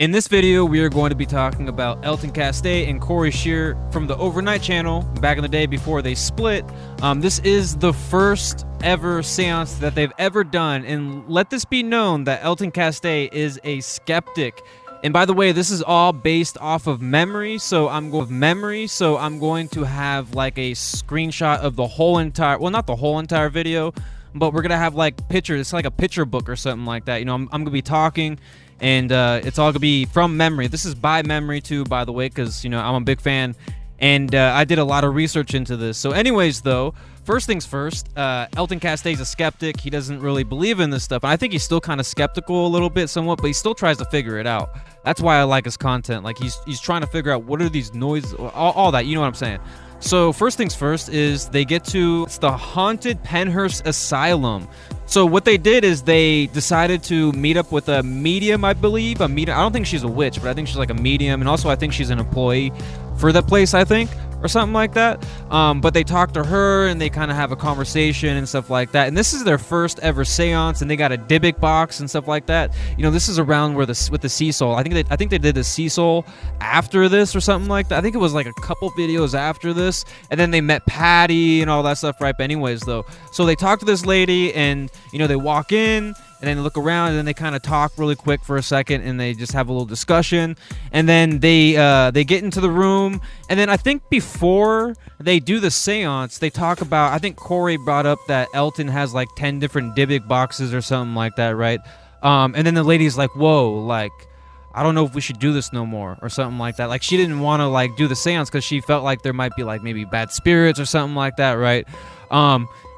In this video, we are going to be talking about Elton Castee and Scherer from the Overnight channel back in the day before they split. This is the first ever seance that they've ever done, and let this be known that Elton Castee is a skeptic. And by the way, this is all based off of memory, so I'm going to have like a screenshot of the whole entire, well, not the whole entire video, but we're gonna have like pictures. It's like a picture book or something like that. You know, I'm gonna be talking, and it's all gonna be from memory. This is by memory too, by the way, because you know I'm a big fan, and I did a lot of research into this. So anyways, though, first things first, Elton Castee's a skeptic. He doesn't really believe in this stuff, and I think he's still kind of skeptical a little bit, somewhat, but he still tries to figure it out. That's why I like his content. Like he's trying to figure out what are these noises, all that. You know what I'm saying? So first things first is they get to, it's the haunted Penhurst Asylum. So what they did is they decided to meet up with a medium, I believe. A medium. I don't think she's a witch, but I think she's like a medium, and also I think she's an employee for the place, I think, or something like that. But they talk to her and they kind of have a conversation and stuff like that. And this is their first ever seance, and they got a Dybbuk box and stuff like that. You know, this is around where with the sea soul. I think they did the sea soul after this or something like that. I think it was like a couple videos after this, and then they met Patty and all that stuff, right? But anyways, though, so they talk to this lady, and you know, they walk in. And then they look around, and then they kind of talk really quick for a second, and they just have a little discussion. And then they get into the room, and then I think before they do the seance, they talk about, I think Corey brought up that Elton has like 10 different Dybbuk boxes or something like that, right? And then the lady's like, whoa, like, I don't know if we should do this no more or something like that. Like, she didn't want to like do the seance because she felt like there might be like maybe bad spirits or something like that, right?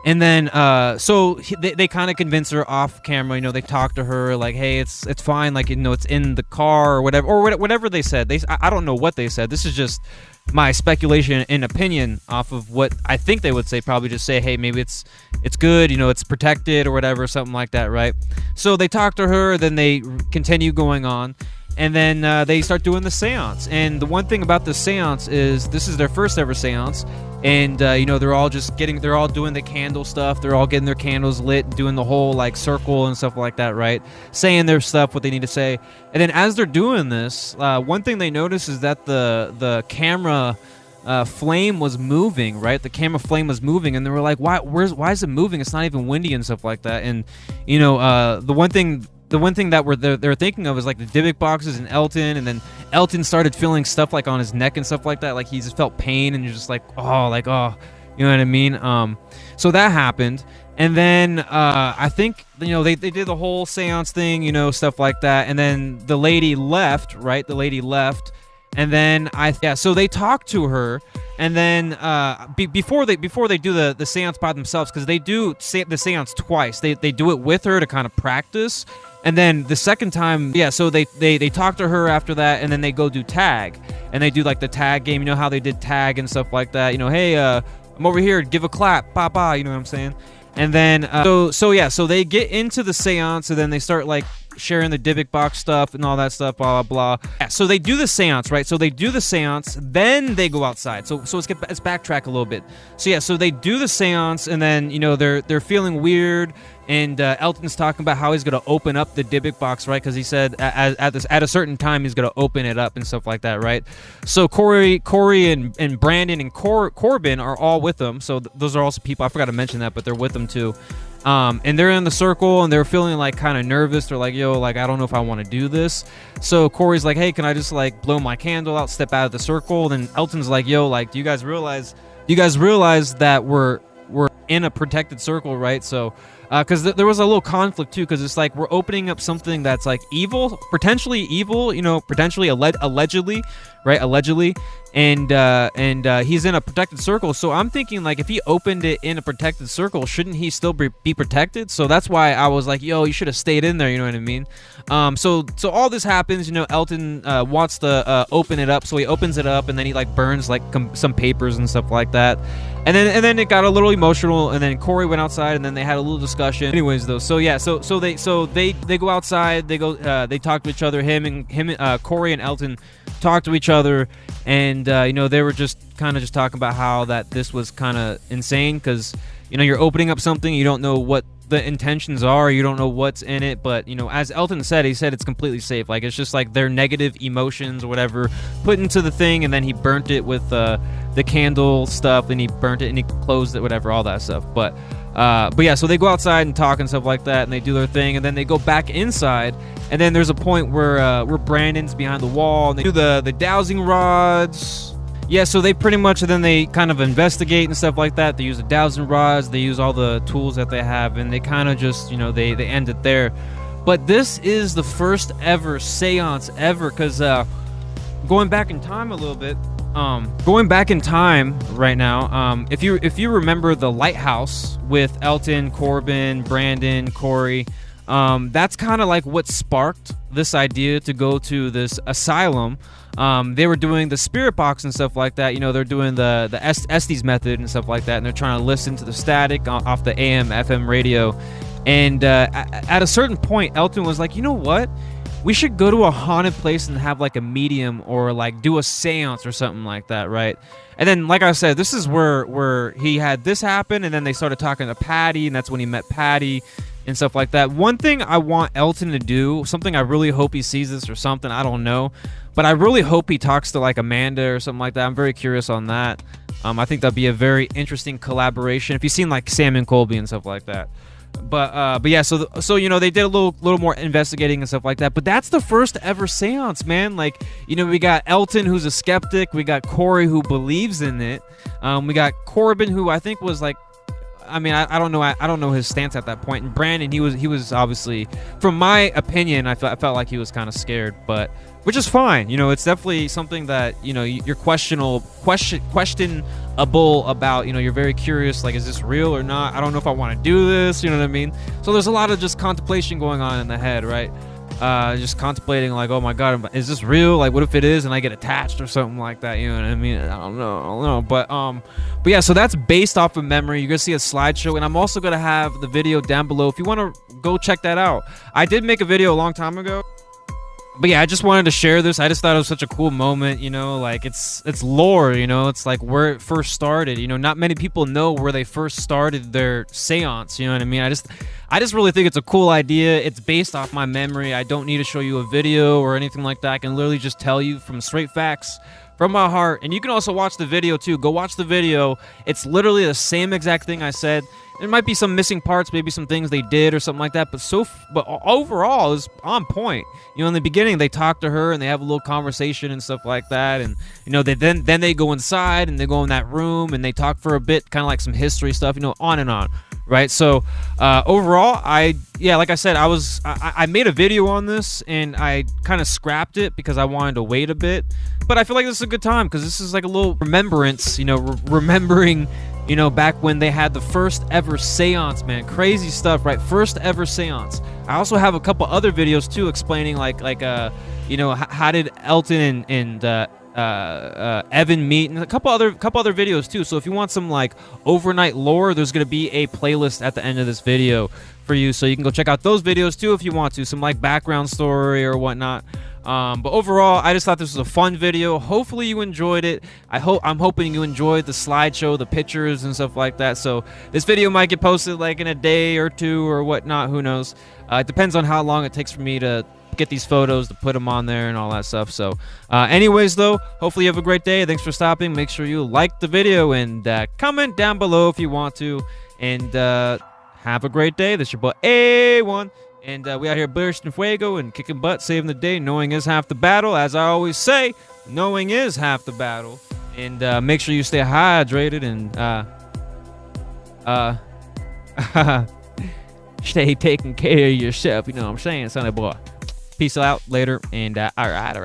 And then, so they kind of convince her off camera. You know, they talk to her like, "Hey, it's fine. Like, you know, it's in the car or whatever they said. I don't know what they said. This is just my speculation and opinion off of what I think they would say. Probably just say, "Hey, maybe it's good. You know, it's protected or whatever, something like that, right?" So they talk to her. Then they continue going on. And then they start doing the seance. And the one thing about the seance is this is their first ever seance. And, you know, they're all doing the candle stuff. They're all getting their candles lit, doing the whole, like, circle and stuff like that, right? Saying their stuff, what they need to say. And then as they're doing this, one thing they notice is that the camera flame was moving, right? The camera flame was moving, and they were like, why is it moving? It's not even windy and stuff like that. And, you know, the one thing that they're thinking of is like the Dybbuk boxes and Elton, and then Elton started feeling stuff like on his neck and stuff like that, like he just felt pain, and you're just like, oh, you know what I mean? So that happened, and then I think, you know, they did the whole seance thing, you know, stuff like that, and then the lady left, right? The lady left, and then so they talked to her, and then before they do the seance by themselves, because they do the seance twice. They do it with her to kind of practice. And then the second time, so they talk to her after that, and then they go do tag. And they do like the tag game, you know how they did tag and stuff like that. You know, hey, I'm over here, give a clap, ba-ba, you know what I'm saying? And then, so they get into the seance, and then they start like sharing the Dybbuk box stuff and all that stuff, blah, blah, blah. Yeah, so they do the seance, right? So they do the seance, then they go outside. So let's backtrack a little bit. So they do the seance, and then, you know, they're feeling weird, and Elton's talking about how he's going to open up the Dybbuk box, right? Because he said at a certain time he's going to open it up and stuff like that, right? So Corey and Brandon and Corbin are all with them. So those are also people, I forgot to mention that, but they're with them too. And they're in the circle, and they're feeling like kind of nervous. They're like, yo, like, I don't know if I want to do this. So Corey's like, hey, can I just like blow my candle out, step out of the circle? Then Elton's like, yo, like, do you guys realize that we're in a protected circle, right? So because there was a little conflict too, because it's like we're opening up something that's like evil, potentially evil, you know, potentially allegedly, right? Allegedly, and he's in a protected circle. So I'm thinking, like, if he opened it in a protected circle, shouldn't he still be protected? So that's why I was like, yo, you should have stayed in there, you know what I mean? So all this happens, you know, Elton wants to open it up, so he opens it up, and then he like burns like some papers and stuff like that. And then it got a little emotional, and then Corey went outside, and then they had a little discussion. Anyways, though, so they go outside, they talk to each other. Corey and Elton talk to each other, and you know, they were just talking about how that this was kind of insane, because you know, you're opening up something, you don't know what the intentions are, you don't know what's in it, but you know, as Elton said, he said it's completely safe. Like, it's just like their negative emotions or whatever put into the thing, and then he burnt it with the candle stuff, and he burnt it and he closed it, whatever, all that stuff. But yeah, so they go outside and talk and stuff like that, and they do their thing, and then they go back inside, and then there's a point where Brandon's behind the wall, and they do the dowsing rods. Yeah, so they pretty much, then they kind of investigate and stuff like that. They use the dowsing rods, they use all the tools that they have, and they kind of just, you know, they end it there. But this is the first ever seance ever, because going back in time a little bit, going back in time right now, if you remember the lighthouse with Elton, Corbin, Brandon, Corey, that's kind of like what sparked this idea to go to this asylum. They were doing the spirit box and stuff like that. You know, they're doing the Estes method and stuff like that, and they're trying to listen to the static off the AM FM radio. And at a certain point, Elton was like, you know what, we should go to a haunted place and have like a medium, or like do a seance or something like that, right? And then, like I said, this is where he had this happen, and then they started talking to Patty, and that's when he met Patty and stuff like that. One thing I want Elton to do, something I really hope he sees this or something, I don't know, but I really hope he talks to like Amanda or something like that. I'm very curious on that. I think that'd be a very interesting collaboration if you've seen like Sam and Colby and stuff like that. But yeah, so you know, they did a little more investigating and stuff like that. But that's the first ever seance, man. Like, you know, we got Elton, who's a skeptic. We got Corey, who believes in it. We got Corbin, who I think was like, I mean, I don't know. I don't know his stance at that point. And Brandon, he was obviously, from my opinion, I felt like he was kind of scared, but which is fine. You know, it's definitely something that, you know, you're questionable about. You know, you're very curious, like, is this real or not? I don't know if I want to do this. You know what I mean? So there's a lot of just contemplation going on in the head, right? Just contemplating, like, oh my god, is this real? Like, what if it is and I get attached or something like that? You know what I mean? I don't know. But yeah, so that's based off of memory. You're gonna see a slideshow, and I'm also gonna have the video down below if you want to go check that out. I did make a video a long time ago, but yeah, I just wanted to share this. I just thought it was such a cool moment, you know, like it's lore, you know, it's like where it first started. You know, not many people know where they first started their seance, you know what I mean? I just really think it's a cool idea. It's based off my memory. I don't need to show you a video or anything like that. I can literally just tell you from straight facts from my heart. And you can also watch the video too. Go watch the video. It's literally the same exact thing I said. There might be some missing parts, maybe some things they did or something like that, but overall it's on point. You know, in the beginning they talk to her and they have a little conversation and stuff like that, and you know, then they go inside and they go in that room and they talk for a bit, kind of like some history stuff, you know, on and on, right? So overall, like I said, I made a video on this and I kind of scrapped it because I wanted to wait a bit, but I feel like this is a good time because this is like a little remembrance, you know, remembering, you know, back when they had the first ever seance, man. Crazy stuff, right? First ever seance. I also have a couple other videos too explaining like you know, how did Elton and Evan meet, and a couple other videos too. So if you want some like overnight lore, there's gonna be a playlist at the end of this video for you, so you can go check out those videos too if you want to, some like background story or whatnot. But overall, I just thought this was a fun video. Hopefully you enjoyed it. I'm hoping you enjoyed the slideshow, the pictures and stuff like that. So this video might get posted like in a day or two or whatnot, who knows. It depends on how long it takes for me to get these photos, to put them on there and all that stuff. So anyways though, hopefully you have a great day. Thanks for stopping. Make sure you like the video and comment down below if you want to, and have a great day. This is your boy A1, and we out here bursting fuego and kicking butt, saving the day. Knowing is half the battle. As I always say, knowing is half the battle. And make sure you stay hydrated and stay taking care of yourself. You know what I'm saying, sonny boy? Peace out later, and all right.